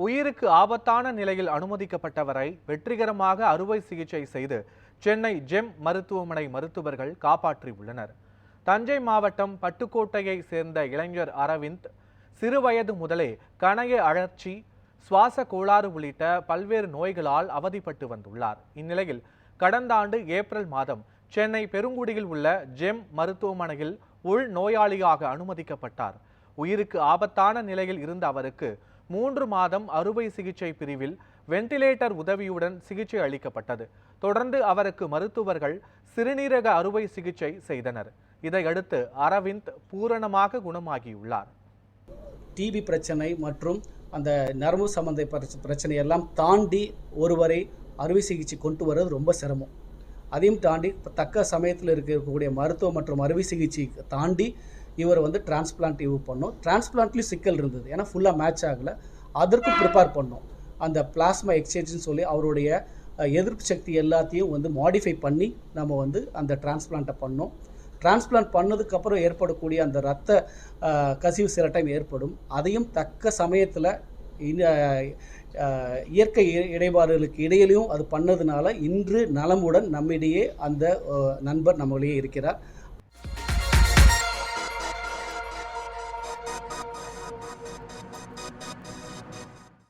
உயிருக்கு ஆபத்தான நிலையில் அனுமதிக்கப்பட்டவரை வெற்றிகரமாக அறுவை சிகிச்சை செய்து சென்னை ஜெம் மருத்துவமனை மருத்துவர்கள் காப்பாற்றியுள்ளனர். தஞ்சை மாவட்டம் பட்டுக்கோட்டையை சேர்ந்த இளைஞர் அரவிந்த் சிறுவயது முதலே கணைய அழற்சி, சுவாச கோளாறு உள்ளிட்ட பல்வேறு நோய்களால் அவதிப்பட்டு வந்துள்ளார். இந்நிலையில் கடந்த ஆண்டு ஏப்ரல் மாதம் சென்னை பெருங்குடியில் உள்ள ஜெம் மருத்துவமனையில் உள் நோயாளியாக அனுமதிக்கப்பட்டார். உயிருக்கு ஆபத்தான நிலையில் இருந்த அவருக்கு 3 மாதம் அறுவை சிகிச்சை பிரிவில் வெண்டிலேட்டர் உதவியுடன் சிகிச்சை அளிக்கப்பட்டது. தொடர்ந்து அவருக்கு மருத்துவர்கள் சிறுநீரக அறுவை சிகிச்சை செய்தனர். இதையடுத்து அரவிந்த் பூரணமாக குணமாகியுள்ளார். டிபி பிரச்சனை மற்றும் அந்த நரம்பு சம்பந்த பிரச்சனை எல்லாம் தாண்டி ஒருவரை அறுவை சிகிச்சை கொண்டு வர்றது ரொம்ப சிரமம். அதையும் தாண்டி தக்க சமயத்தில் இருக்கக்கூடிய மருத்துவம் மற்றும் அறுவை சிகிச்சை தாண்டி இவர் டிரான்ஸ்பிளான்ட் பண்ணோம். டிரான்ஸ்பிளான்ட்லேயும் சிக்கல் இருந்தது, ஏன்னா ஃபுல்லாக மேட்ச் ஆகலை. அதற்கும் ப்ரிப்பேர் பண்ணோம். அந்த பிளாஸ்மா எக்ஸ்சேஞ்சுன்னு சொல்லி அவருடைய எதிர்ப்பு சக்தி எல்லாத்தையும் மாடிஃபை பண்ணி நம்ம அந்த டிரான்ஸ்பிளான்ட்டை பண்ணோம். டிரான்ஸ்பிளான்ட் பண்ணதுக்கப்புறம் ஏற்படக்கூடிய அந்த இரத்த கசிவு சில டைம் ஏற்படும். அதையும் தக்க சமயத்தில் இயற்கை இடைபாடுகளுக்கு இடையிலையும் அது பண்ணதுனால இன்று நலமுடன் நம்மிடையே அந்த நண்பர் நம்மளிடையே இருக்கிறார்.